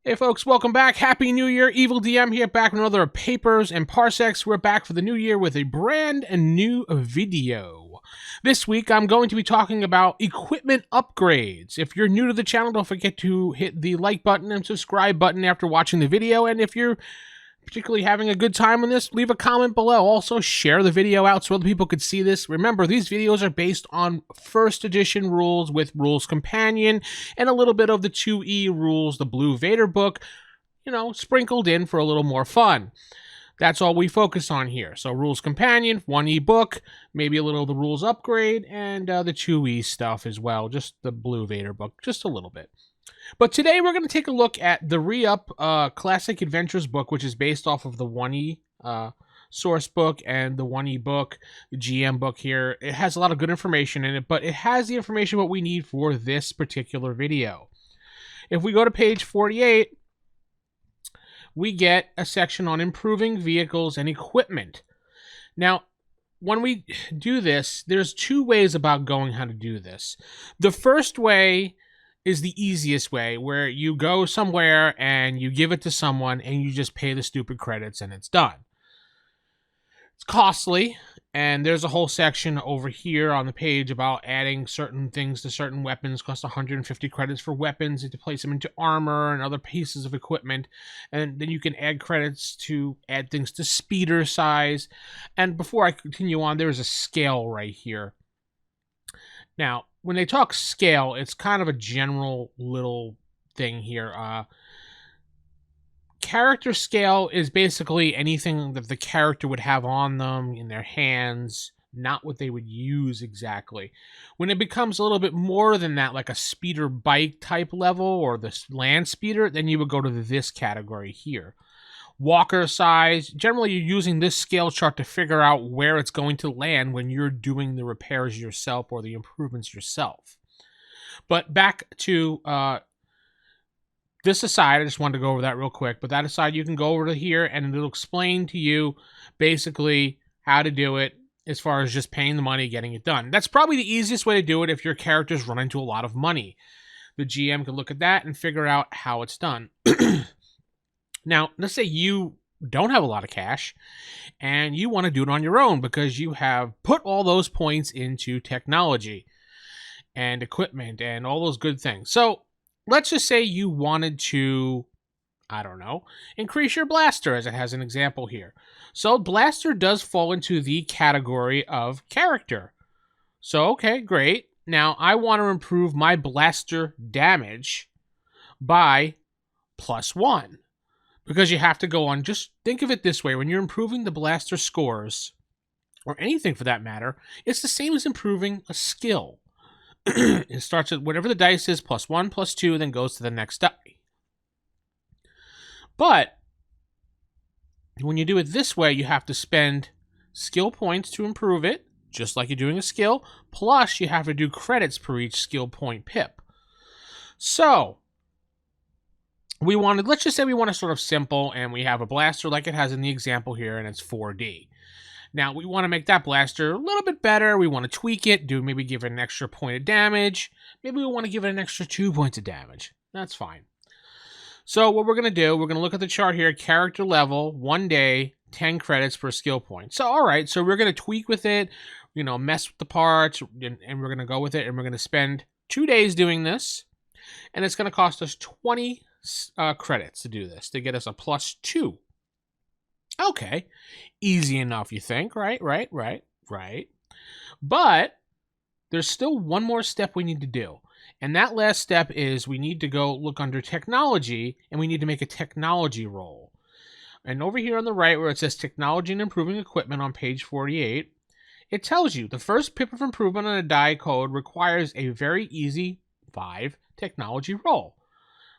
Hey folks, welcome back. Happy New Year. Evil DM here, back with another Papers and Parsecs. We're back for the new year with a brand new video. This week, I'm going to be talking about equipment upgrades. If you're new to the channel, don't forget to hit the like button and subscribe button after watching the video. And if you're particularly having a good time on this, leave a comment below. Also, share the video out so other people could see this. Remember, these videos are based on first edition rules with Rules Companion and a little bit of the 2E rules, the Blue Vader book, sprinkled in for a little more fun. That's all we focus on here. So Rules Companion, 1E book, maybe a little of the rules upgrade, and the 2E stuff as well, just the Blue Vader book, just a little bit. But today we're going to take a look at the Re-Up Classic Adventures book, which is based off of the 1E source book and the 1E book, the GM book here. It has a lot of good information in it, but it has the information what we need for this particular video. If we go to page 48, we get a section on improving vehicles and equipment. Now, when we do this, there's two ways about going how to do this. The first way is the easiest way, where you go somewhere and you give it to someone and you just pay the stupid credits and it's done. It's costly, and there's a whole section over here on the page about adding certain things to certain weapons. Cost 150 credits for weapons and to place them into armor and other pieces of equipment, and then you can add credits to add things to speeder size. And before I continue on, there is a scale right here. Now, when they talk scale, it's kind of a general little thing here. Character scale is basically anything that the character would have on them, in their hands, not what they would use exactly. When it becomes a little bit more than that, like a speeder bike type level or the land speeder, then you would go to this category here. Walker size, generally you're using this scale chart to figure out where it's going to land when you're doing the repairs yourself or the improvements yourself. But back to this aside, I just wanted to go over that real quick, but that aside, you can go over to here and it'll explain to you basically how to do it as far as just paying the money, getting it done. That's probably the easiest way to do it if your characters run into a lot of money. The GM can look at that and figure out how it's done. Now, let's say you don't have a lot of cash and you want to do it on your own because you have put all those points into technology and equipment and all those good things. So let's just say you wanted to, I don't know, increase your blaster, as it has an example here. So blaster does fall into the category of character. So, okay, great. Now I want to improve my blaster damage by +1. Because you have to go on, just think of it this way, when you're improving the blaster scores, or anything for that matter, it's the same as improving a skill. It starts at whatever the dice is, +1, +2, then goes to the next die. But when you do it this way, you have to spend skill points to improve it, just like you're doing a skill, plus you have to do credits per each skill point pip. So let's just say we want to sort of simple, and we have a blaster like it has in the example here, and it's 4D. Now, we want to make that blaster a little bit better. We want to tweak it, maybe give it an extra point of damage. Maybe we want to give it an extra 2 points of damage. That's fine. So what we're going to do, we're going to look at the chart here, character level, 1 day, 10 credits per skill point. So, all right, so we're going to tweak with it, mess with the parts, and we're going to go with it, and we're going to spend 2 days doing this, and it's going to cost us 20 credits to do this, to get us a +2. Okay, easy enough, you think, right? But there's still one more step we need to do. And that last step is we need to go look under technology, and we need to make a technology roll. And over here on the right where it says technology and improving equipment on page 48, it tells you the first pip of improvement on a die code requires a very easy 5 technology roll.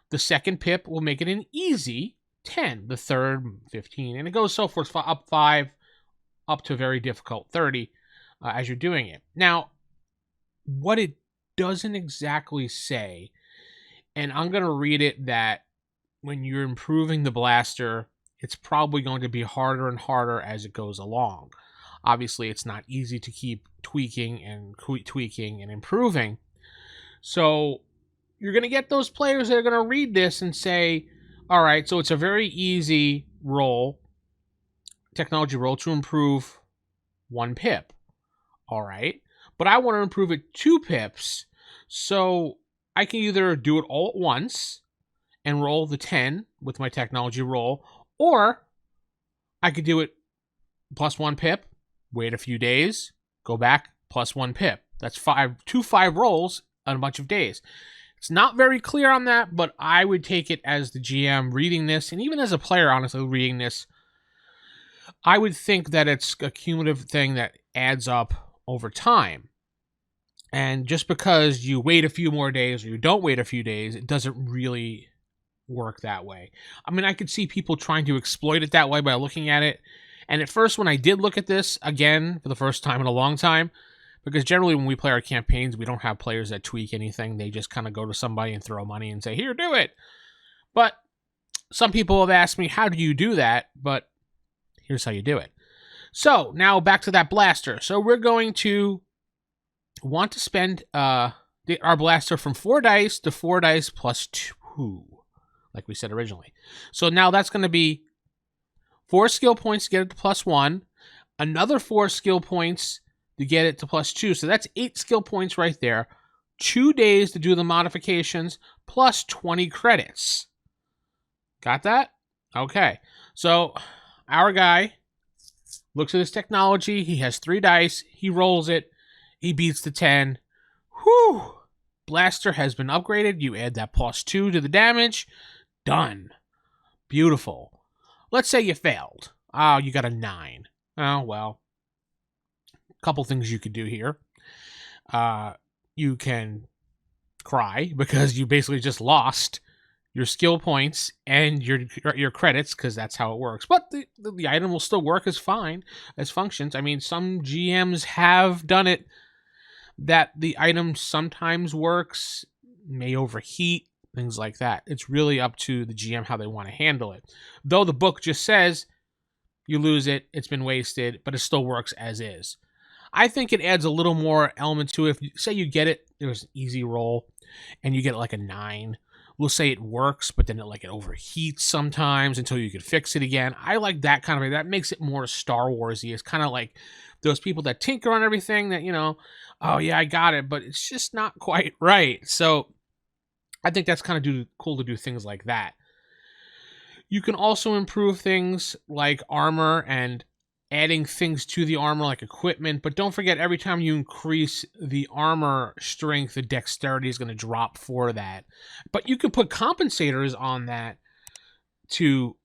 The second pip will make it an easy 10, the third 15, and it goes so forth, up 5, up to very difficult 30 as you're doing it. Now, what it doesn't exactly say, and I'm going to read it, that when you're improving the blaster, it's probably going to be harder and harder as it goes along. Obviously, it's not easy to keep tweaking and improving. So you're going to get those players that are going to read this and say, All right, so it's a very easy roll, technology roll to improve 1 pip. All right, but I want to improve it 2 pips, so I can either do it all at once and roll the 10 with my technology roll, or I could do it plus 1 pip, wait a few days, go back, plus 1 pip. That's 5 rolls on a bunch of days. It's not very clear on that, but I would take it as the GM reading this, and even as a player, honestly, reading this, I would think that it's a cumulative thing that adds up over time. And just because you wait a few more days or you don't wait a few days, it doesn't really work that way. I mean, I could see people trying to exploit it that way by looking at it. And at first, when I did look at this, again, for the first time in a long time, because generally when we play our campaigns, we don't have players that tweak anything. They just kind of go to somebody and throw money and say, here, do it. But some people have asked me, how do you do that? But here's how you do it. So now back to that blaster. So we're going to want to spend our blaster from 4 dice to 4 dice plus 2, like we said originally. So now that's going to be 4 skill points to get it to plus 1, another 4 skill points to get it to plus 2. So that's 8 skill points right there. 2 days to do the modifications, plus 20 credits. Got that? Okay. So our guy looks at his technology. He has 3 dice. He rolls it. He beats the 10. Whew! Blaster has been upgraded. You add that plus 2 to the damage. Done. Beautiful. Let's say you failed. Oh, you got a 9. Oh, well. Couple things you could do here. You can cry because you basically just lost your skill points and your credits, because that's how it works. But the item will still work as fine as functions. I mean, some GMs have done it that the item sometimes works, may overheat, things like that. It's really up to the GM how they want to handle it. Though the book just says you lose it, it's been wasted, but it still works as is. I think it adds a little more element to it. If say you get it, there's an easy roll, and you get like a 9. We'll say it works, but then it overheats sometimes until you can fix it again. I like that kind of that makes it more Star Warsy. It's kind of like those people that tinker on everything that, oh yeah, I got it, but it's just not quite right. So I think that's kind of cool to do things like that. You can also improve things like armor and adding things to the armor like equipment, but don't forget, every time you increase the armor strength, the dexterity is going to drop for that. But you can put compensators on that to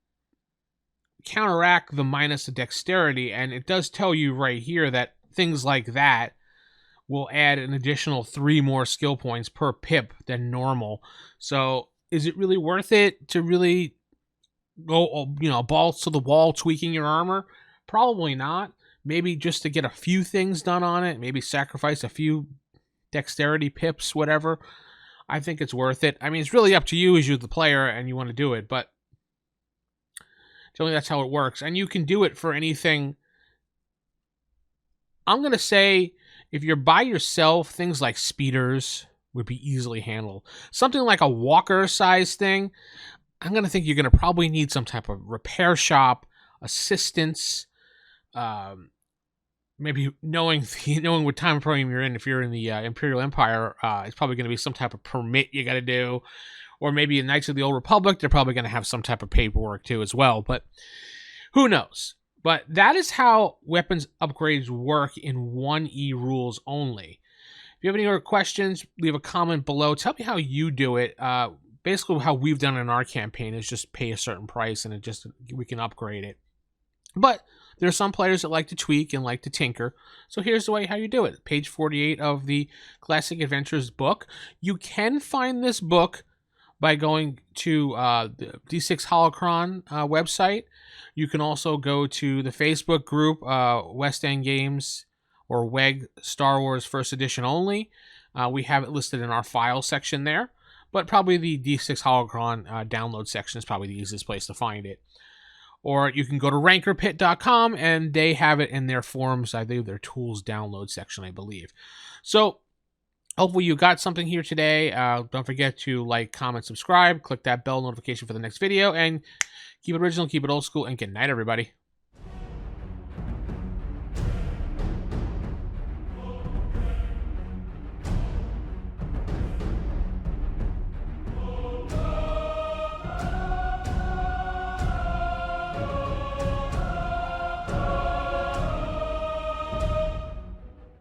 counteract the minus the dexterity, and it does tell you right here that things like that will add an additional 3 more skill points per pip than normal. So is it really worth it to really go, balls to the wall tweaking your armor? Probably not. Maybe just to get a few things done on it, maybe sacrifice a few dexterity pips, whatever. I think it's worth it. I mean, it's really up to you as you're the player and you want to do it, but generally that's how it works. And you can do it for anything. I'm going to say if you're by yourself, things like speeders would be easily handled. Something like a walker size thing, I'm going to think you're going to probably need some type of repair shop, assistance, maybe knowing what time frame you're in. If you're in the Imperial Empire, it's probably going to be some type of permit you got to do, or maybe in Knights of the Old Republic, they're probably going to have some type of paperwork too as well. But who knows? But that is how weapons upgrades work in 1E rules only. If you have any other questions, leave a comment below. Tell me how you do it. Basically, how we've done it in our campaign is just pay a certain price and we can upgrade it. But there are some players that like to tweak and like to tinker. So here's the way how you do it. Page 48 of the Classic Adventures book. You can find this book by going to the D6 Holocron website. You can also go to the Facebook group, West End Games or WEG Star Wars First Edition only. We have it listed in our file section there. But probably the D6 Holocron download section is probably the easiest place to find it. Or you can go to rankerpit.com and they have it in their forums, I think their tools download section, I believe. So Hopefully you got something here today. Don't forget to like, comment, subscribe, click that bell notification for the next video, and keep it original, keep it old school, and good night, everybody.